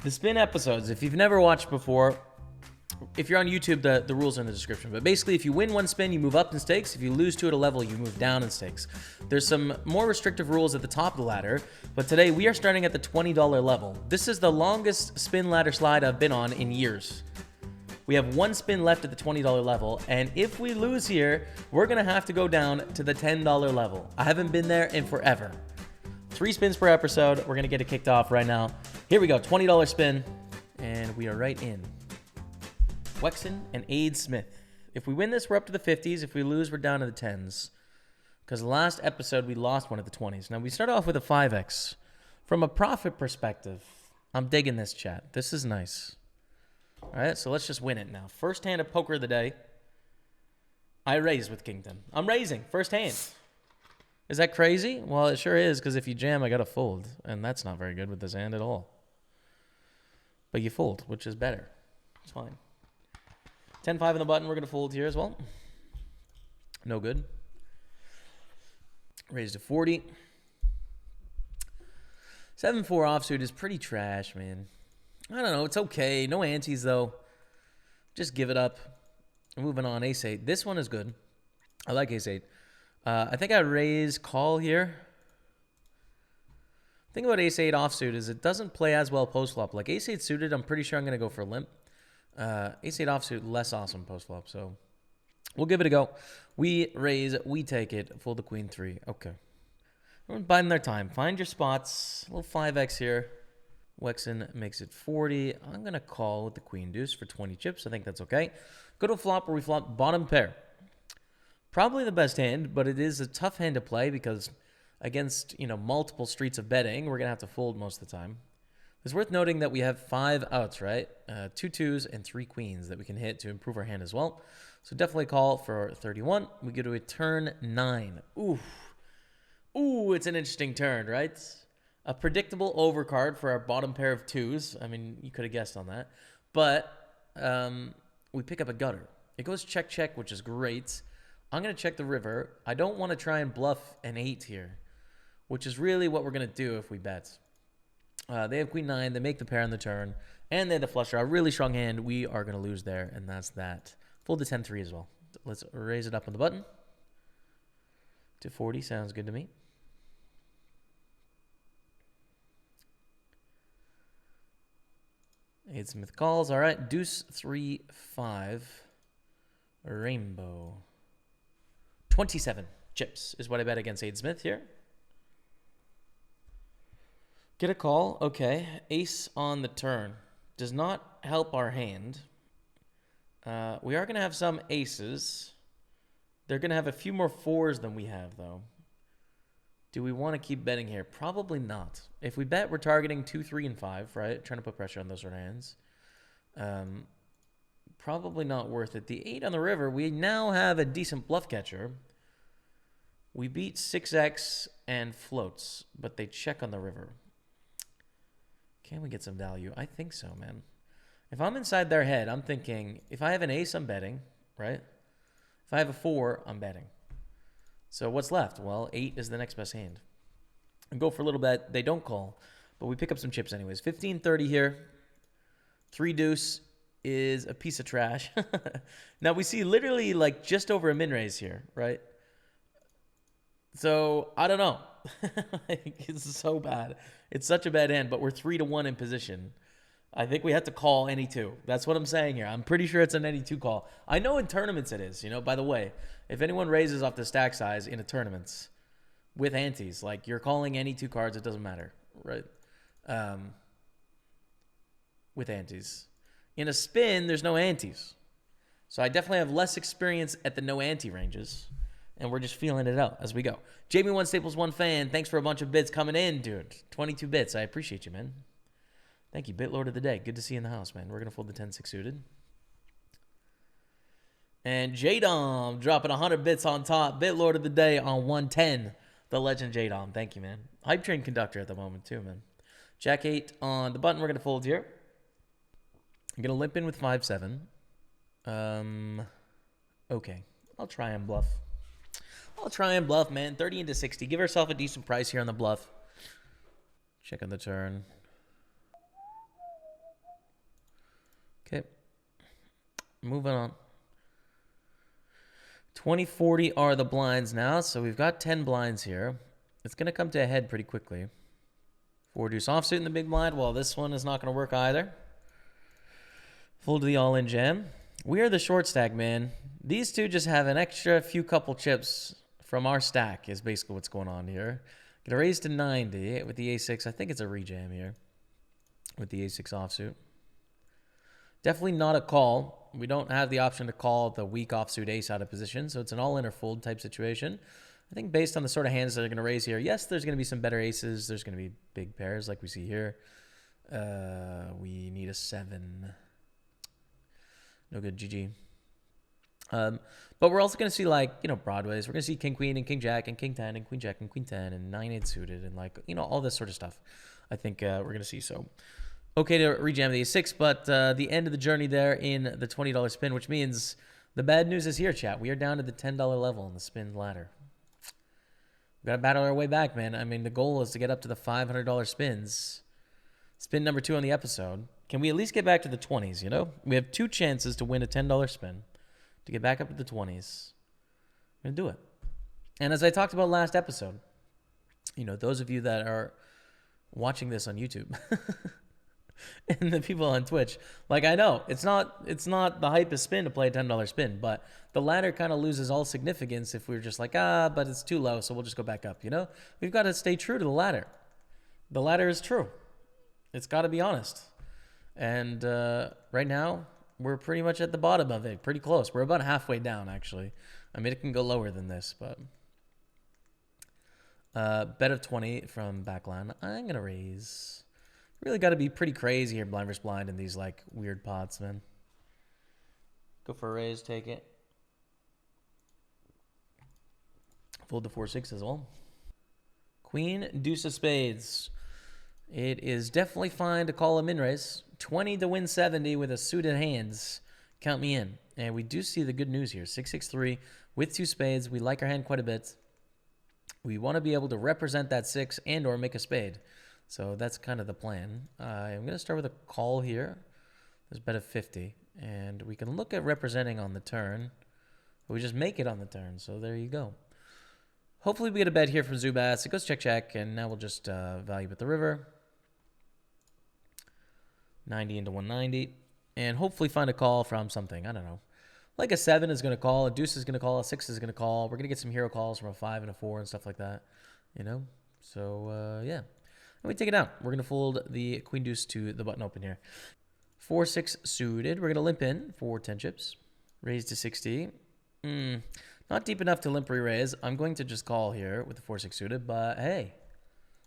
The spin episodes, if you've never watched before, if you're on YouTube, the rules are in the description. But basically, if you win one spin, you move up in stakes. If you lose two at a level, you move down in stakes. There's some more restrictive rules at the top of the ladder, but today we are starting at the $20 level. This is the longest spin ladder slide I've been on in years. We have one spin left at the $20 level, and if we lose here, we're gonna have to go down to the $10 level. I haven't been there in forever. 3 spins per episode. We're gonna get it kicked off right now. Here we go, $20 spin, and we are right in. Wexen and Aid Smith. If we win this, we're up to the 50s. If we lose, we're down to the 10s. Because last episode, we lost one at the 20s. Now, we start off with a 5x. From a profit perspective, I'm digging this, chat. This is nice. All right, so let's just win it now. First hand of poker of the day. I raise with Kingdom. I'm raising, first hand. Is that crazy? Well, it sure is, because if you jam, I got to fold. And that's not very good with this hand at all. But you fold, which is better. It's fine. 10-5 on the button. We're going to fold here as well. No good. Raised to 40. 7-4 offsuit is pretty trash, man. I don't know. It's okay. No antes, though. Just give it up. Moving on. Ace-8. This one is good. I like Ace-8. I think I'd raise call here. The thing about Ace-8 offsuit is it doesn't play as well post-flop. Like Ace-8 suited, I'm pretty sure I'm going to go for limp. Ace-8 offsuit, less awesome post-flop. So we'll give it a go. We raise. We take it. Fold the queen 3. Okay. Everyone's biding their time. Find your spots. A little 5x here. Wexen makes it 40. I'm going to call with the queen deuce for 20 chips. I think that's okay. Go to a flop where we flop bottom pair. Probably the best hand, but it is a tough hand to play because against, multiple streets of betting, we're going to have to fold most of the time. It's worth noting that we have 5 outs, right? 2 twos and 3 queens that we can hit to improve our hand as well. So definitely call for 31. We go to a turn 9. Ooh. Ooh, it's an interesting turn, right? A predictable overcard for our bottom pair of twos. I mean, you could have guessed on that. But we pick up a gutter. It goes check, check, which is great. I'm going to check the river. I don't want to try and bluff an 8 here, which is really what we're going to do if we bet. They have queen 9. They make the pair on the turn, and they have the flush draw. A really strong hand. We are going to lose there, and that's that. Fold to 10-3 as well. Let's raise it up on the button. To 40 sounds good to me. Aid Smith calls. All right. Deuce 3-5. Rainbow. 27 chips is what I bet against Aid Smith here. Get a call. Okay. Ace on the turn. Does not help our hand. We are going to have some aces. They're going to have a few more 4s than we have, though. Do we want to keep betting here? Probably not. If we bet, we're targeting 2, 3, and 5, right? Trying to put pressure on those sort of hands. Probably not worth it. The 8 on the river, we now have a decent bluff catcher. We beat 6x and floats, but they check on the river. Can we get some value? I think so, man. If I'm inside their head, I'm thinking, if I have an ace, I'm betting, right? If I have a 4, I'm betting. So what's left? Well, 8 is the next best hand. And go for a little bet. They don't call, but we pick up some chips anyways. 15-30 here. 3 deuce is a piece of trash. Now we see literally like just over a min raise here, right? So I don't know. It's so bad. It's such a bad hand, but we're 3-1 in position. I think we have to call any 2. That's what I'm saying here. I'm pretty sure it's an any 2 call. I know in tournaments it is, by the way, if anyone raises off the stack size in a tournament with antes, like you're calling any 2 cards, it doesn't matter, right? With antes. In a spin, there's no antes. So I definitely have less experience at the no ante ranges. And we're just feeling it out as we go. Jaime Staples 1 fan, thanks for a bunch of bits coming in, dude. 22 bits. I appreciate you, man. Thank you, Bitlord of the day. Good to see you in the house, man. We're going to fold the 10-6 suited. And J-Dom dropping 100 bits on top. Bitlord of the day on 110. The legend J-Dom. Thank you, man. Hype train conductor at the moment, too, man. Jack 8 on the button. We're going to fold here. I'm going to limp in with 5-7. Okay. I'll try and bluff. Man. 30 into 60. Give ourselves a decent price here on the bluff. Check on the turn. Moving on. 20-40 are the blinds now, so we've got 10 blinds here. It's going to come to a head pretty quickly. 4 deuce offsuit in the big blind. Well, this one is not going to work either. Full to the all-in jam. We are the short stack, man. These two just have an extra few couple chips from our stack is basically what's going on here. Get a raise to 90 with the A6. I think it's a rejam here with the A6 offsuit. Definitely not a call. We don't have the option to call the weak offsuit ace out of position, so it's an all-in or fold type situation. I think based on the sort of hands that are going to raise here, yes, there's going to be some better aces. There's going to be big pairs like we see here. We need a 7. No good, GG. But we're also going to see, like, you know, broadways. We're going to see king, queen, and king, jack, and king, 10, and queen, jack, and queen, 10, and 9-8 suited, and, like, you know, all this sort of stuff I think we're going to see. So, okay to rejam the A6, but the end of the journey there in the $20 spin, which means the bad news is here, chat. We are down to the $10 level on the spin ladder. We've got to battle our way back, man. I mean, the goal is to get up to the $500 spins. Spin number 2 on the episode. Can we at least get back to the 20s, you know? We have 2 chances to win a $10 spin to get back up to the 20s. I'm going to do it. And as I talked about last episode, you know, those of you that are watching this on YouTube and the people on Twitch, like, I know it's not the hypest spin to play a $10 spin, but the ladder kind of loses all significance if we're just like, but it's too low, so we'll just go back up, you know? We've got to stay true to the ladder. The ladder is true. It's got to be honest. And right now, we're pretty much at the bottom of it, pretty close. We're about halfway down, actually. I mean, it can go lower than this, but bet of 20 from backline. I'm going to raise. Really got to be pretty crazy here, blind versus blind, in these, like, weird pots, man. Go for a raise, take it. Fold to 4-6 as well. Queen, deuce of spades. It is definitely fine to call a min raise. 20 to win 70 with a suited hands. Count me in. And we do see the good news here. 6-6-3 with 2 spades. We like our hand quite a bit. We want to be able to represent that 6 and or make a spade. So that's kind of the plan. I'm going to start with a call here. There's bet of 50. And we can look at representing on the turn. But we just make it on the turn. So there you go. Hopefully we get a bet here from Zubas. It goes check, check. And now we'll just value bet the river. 90 into 190. And hopefully find a call from something. I don't know. Like a 7 is going to call. A deuce is going to call. A 6 is going to call. We're going to get some hero calls from a 5 and a 4 and stuff like that. You know? So, yeah. And we take it down. We're going to fold the queen deuce to the button open here. 4-6 suited. We're going to limp in for 10 chips. Raise to 60. Not deep enough to limp re-raise. I'm going to just call here with the 4-6 suited. But, hey.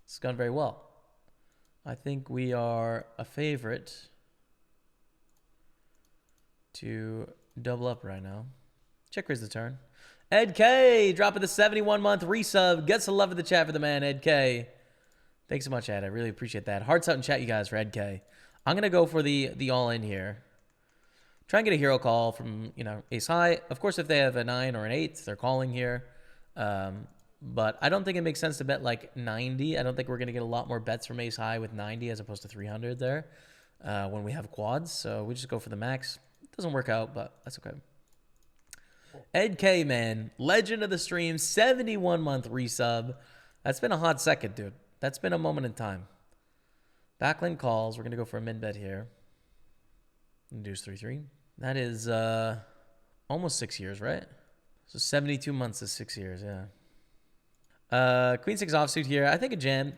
It's gone very well. I think we are a favorite to double up right now. Check raise the turn. Ed K dropping the 71-month resub. Gets the love of the chat for the man, Ed K. Thanks so much, Ed. I really appreciate that. Hearts out in chat, you guys, for Ed K. I'm going to go for the all-in here. Try and get a hero call from, you know, ace high. Of course, if they have a 9 or an 8, they're calling here. But I don't think it makes sense to bet like 90. I don't think we're going to get a lot more bets from ace high with 90 as opposed to 300 there when we have quads. So we just go for the max. It doesn't work out, but that's okay. Ed K, man. Legend of the stream. 71-month resub. That's been a hot second, dude. That's been a moment in time. Backlane calls. We're going to go for a min bet here. Induce 3-3. That is almost 6 years, right? So 72 months is 6 years, yeah. Queen 6 offsuit here. I think a jam.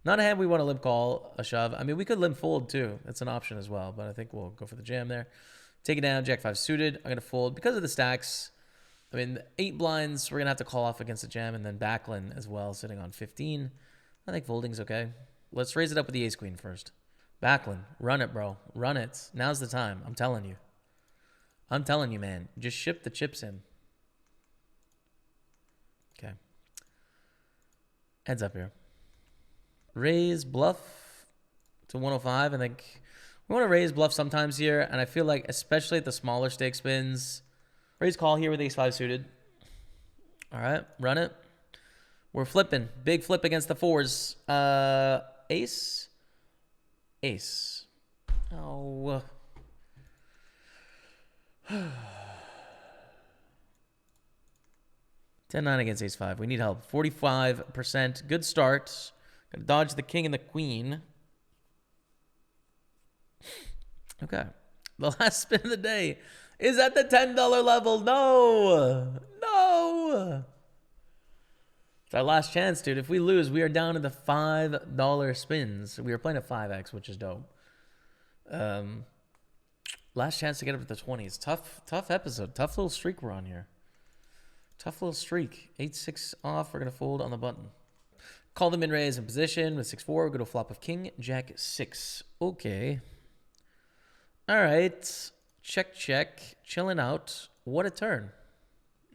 Not a hand we want to limp call, a shove. I mean, we could limp fold too. That's an option as well, but I think we'll go for the jam there. Take it down. Jack 5 suited. I'm going to fold because of the stacks. I mean, 8 blinds, we're going to have to call off against the jam, and then backline as well, sitting on 15. I think folding's okay. Let's raise it up with the ace queen first. Backline. Run it, bro. Run it. Now's the time. I'm telling you. I'm telling you, man. Just ship the chips in. Okay. Heads up here. Raise bluff to 105. I think we want to raise bluff sometimes here. And I feel like, especially at the smaller stake spins, raise call here with ace 5 suited. All right. Run it. We're flipping. Big flip against the 4s. Ace. Ace. Oh. 10-9 against ace-5. We need help. 45%. Good start. Gonna dodge the king and the queen. Okay. The last spin of the day is at the $10 level. No. No. It's our last chance, dude. If we lose, we are down to the $5 spins. We were playing at 5x, which is dope. Last chance to get up to the 20s. Tough episode. Tough little streak we're on here. Tough little streak. 8-6 off. We're going to fold on the button. Call the min raise in position with 6-4. We're going to flop of king, jack, 6. Okay. All right. Check, check. Chilling out. What a turn.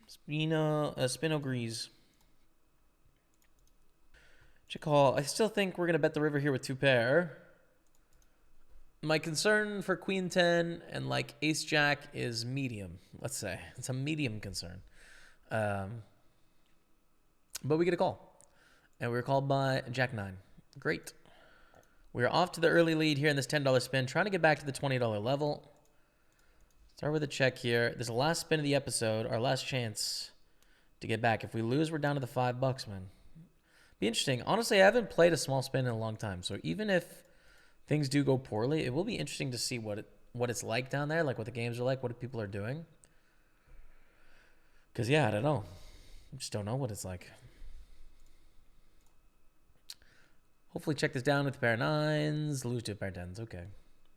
Spino Grease. Check call. I still think we're going to bet the river here with 2 pair. My concern for queen 10 and like ace jack is medium, let's say. It's a medium concern. But we get a call. And we were called by jack 9. Great. We're off to the early lead here in this $10 spin, trying to get back to the $20 level. Start with a check here. This is the last spin of the episode, our last chance to get back. If we lose, we're down to the $5, man. Be interesting. Honestly, I haven't played a small spin in a long time. So even if things do go poorly, it will be interesting to see what it's like down there, like what the games are like, what people are doing. Because, yeah, I don't know. I just don't know what it's like. Hopefully check this down with a pair of 9s, lose to a pair of 10s. Okay.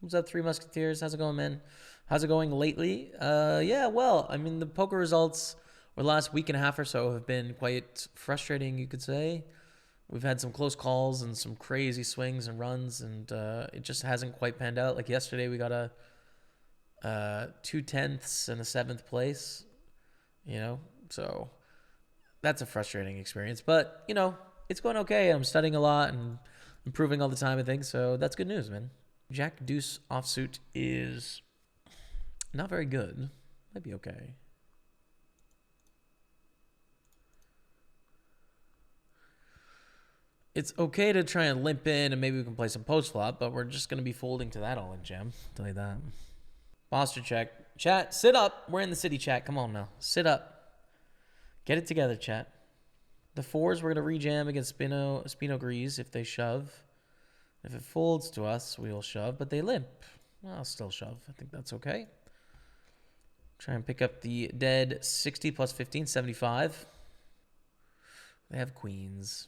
What's up, Three Musketeers? How's it going, man? How's it going lately? Yeah, well, I mean, the poker results over the last week and a half or so have been quite frustrating, you could say. We've had some close calls and some crazy swings and runs, and it just hasn't quite panned out. Like yesterday, we got a 2/10 and a 7th place, you know? So that's a frustrating experience. But, you know, it's going okay. I'm studying a lot and improving all the time, I think. So that's good news, man. Jack deuce offsuit is not very good. Might be okay. It's okay to try and limp in and maybe we can play some post flop, but we're just going to be folding to that all in jam. I'll tell you that. Posture check. Chat, sit up. We're in the city, chat. Come on now. Sit up. Get it together, chat. The 4s, we're going to rejam against Spino Grease if they shove. If it folds to us, we will shove, but they limp. I'll still shove. I think that's okay. Try and pick up the dead 60 plus 15, 75. They have queens.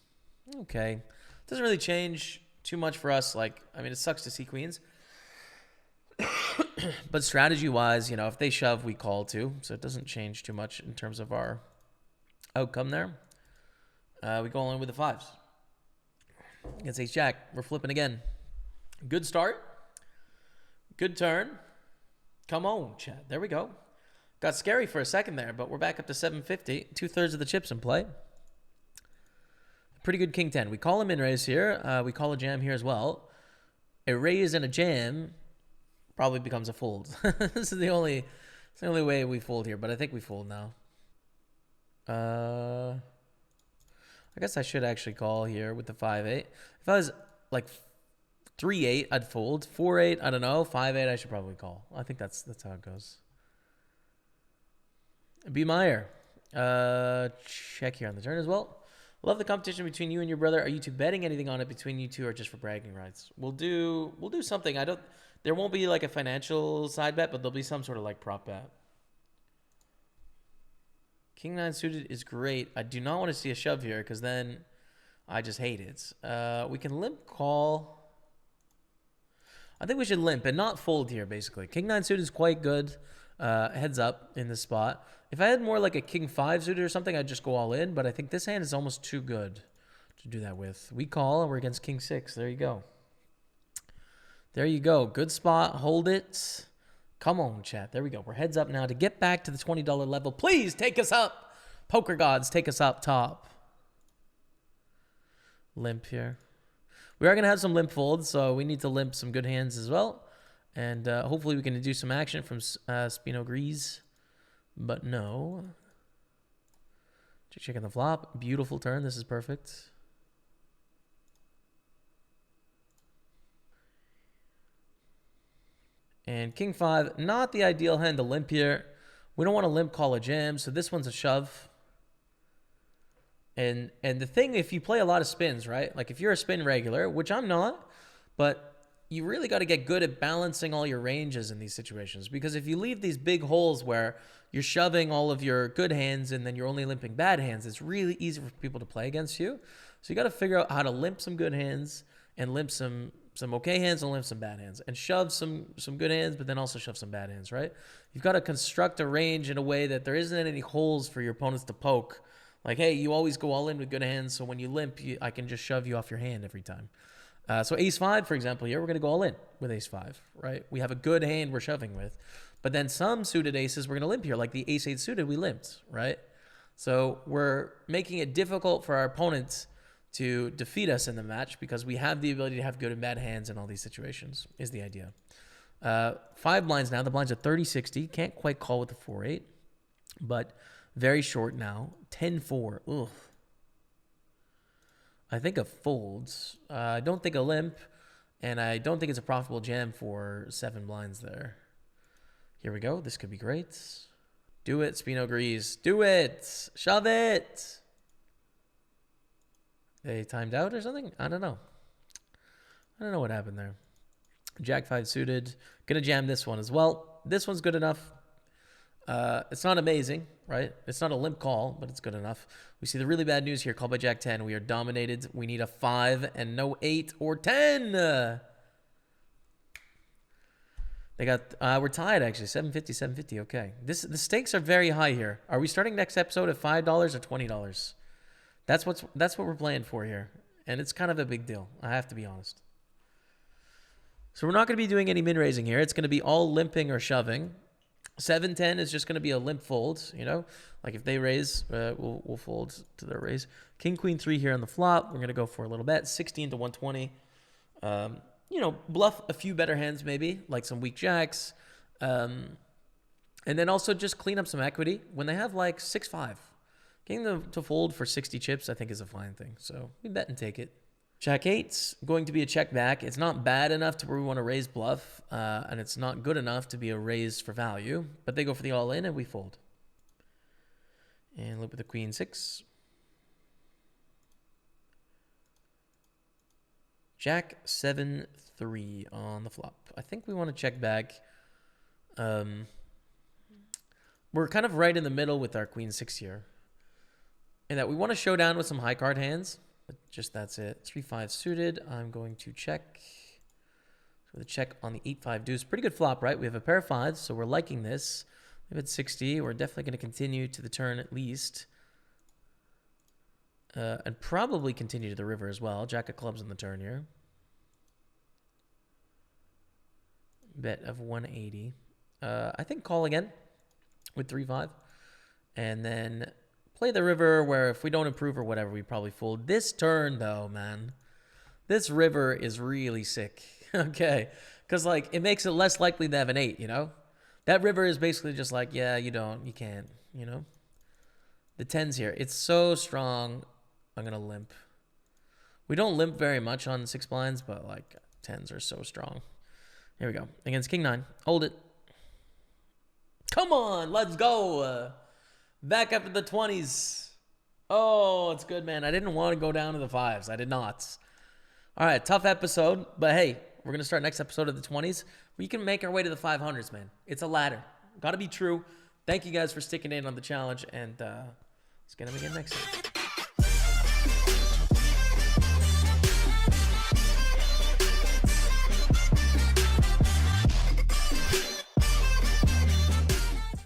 Okay. Doesn't really change too much for us. Like, I mean, it sucks to see queens. But strategy-wise, you know, if they shove, we call too. So it doesn't change too much in terms of our outcome there. We go on with the 5s. Against ace jack, we're flipping again. Good start. Good turn. Come on, Chad. There we go. Got scary for a second there, but we're back up to 750. 2/3 of the chips in play. Pretty good king 10. We call him in raise here. We call a jam here as well. A raise and a jam probably becomes a fold. This is the only way we fold here, but I think we fold now. I guess I should actually call here with the 5-8. If I was like 3-8, I'd fold. 4-8, I don't know. 5-8, I should probably call. I think that's how it goes. B. Meyer. Check here on the turn as well. Love the competition between you and your brother. Are you two betting anything on it between you two or just for bragging rights? We'll do something. There won't be like a financial side bet, but there'll be some sort of like prop bet. King 9 suited is great. I do not want to see a shove here because then I just hate it. We can limp call. I think we should limp and not fold here, basically. King 9 suited is quite good. Heads up in this spot. If I had more like a King 5 suited or something, I'd just go all in. But I think this hand is almost too good to do that with. We call and we're against King 6. There you go. There you go. Good spot. Hold it. Come on, chat. There we go. We're heads up now to get back to the $20 level. Please take us up. Poker gods, take us up top. Limp here. We are going to have some limp folds, so we need to limp some good hands as well. And hopefully we can do some action from Spino Grease. But no. Checking the flop. Beautiful turn. This is perfect. And king 5, not the ideal hand to limp here. We don't want to limp call a jam, so this one's a shove. And the thing, if you play a lot of spins, right? Like if you're a spin regular, which I'm not, but you really got to get good at balancing all your ranges in these situations. Because if you leave these big holes where you're shoving all of your good hands and then you're only limping bad hands, it's really easy for people to play against you. So you got to figure out how to limp some good hands and limp some okay hands and limp some bad hands, and shove some good hands, but then also shove some bad hands, right? You've got to construct a range in a way that there isn't any holes for your opponents to poke. Like, hey, you always go all in with good hands, so when you limp, I can just shove you off your hand every time. So ace 5, for example, here, we're going to go all in with ace 5, right? We have a good hand we're shoving with. But then some suited aces we're going to limp here, like the ace 8 suited we limped, right? So we're making it difficult for our opponents to defeat us in the match because we have the ability to have good and bad hands in all these situations, is the idea. 5 blinds now. The blinds are 30-60. Can't quite call with the 4-8, but very short now. 10-4. Ugh. I think a folds. I don't think a limp, and I don't think it's a profitable jam for 7 blinds there. Here we go. This could be great. Do it, Spino agrees. Do it. Shove it. They timed out or something? I don't know. I don't know what happened there. Jack 5 suited. Gonna jam this one as well. This one's good enough. It's not amazing, right? It's not a limp call, but it's good enough. We see the really bad news here. Called by Jack 10. We are dominated. We need a 5 and no 8 or 10. They got, we're tied actually. 750, 750. Okay. The stakes are very high here. Are we starting next episode at $5 or $20? That's what we're playing for here. And it's kind of a big deal. I have to be honest. So we're not going to be doing any min raising here. It's going to be all limping or shoving. 7-10 is just going to be a limp fold, you know? Like if they raise, we'll fold to their raise. King, Queen 3 here on the flop. We're going to go for a little bet. 16 to 120. You know, bluff a few better hands maybe, like some weak jacks. And then also just clean up some equity. When they have like 6-5, getting them to fold for 60 chips I think is a fine thing. So we bet and take it. Jack 8's going to be a check back. It's not bad enough to where we want to raise bluff, and it's not good enough to be a raise for value, but they go for the all-in and we fold. And loop with the Queen 6. Jack 7-3 on the flop. I think we want to check back. We're kind of right in the middle with our Queen 6 here, and that we want to show down with some high card hands. But just that's it. 3-5 suited. I'm going to check. So the check on the 8-5 deuce. Pretty good flop, right? We have a pair of 5s, so we're liking this. We've had 60. We're definitely going to continue to the turn at least. And probably continue to the river as well. Jack of clubs on the turn here. Bet of 180. I think call again with 3-5. And then play the river where if we don't improve or whatever, we probably fold. This turn, though, man, this river is really sick. Okay. Because, like, it makes it less likely to have an 8, you know? That river is basically just like, yeah, you can't, you know? The 10's here. It's so strong. I'm going to limp. We don't limp very much on 6 blinds, but, like, 10's are so strong. Here we go. Against King 9. Hold it. Come on. Let's go. Back up to the 20s. Oh, it's good, man. I didn't want to go down to the 5s. I did not. All right, tough episode. But, hey, we're going to start next episode of the 20s. We can make our way to the 500s, man. It's a ladder. Got to be true. Thank you guys for sticking in on the challenge. And let's get them again next time.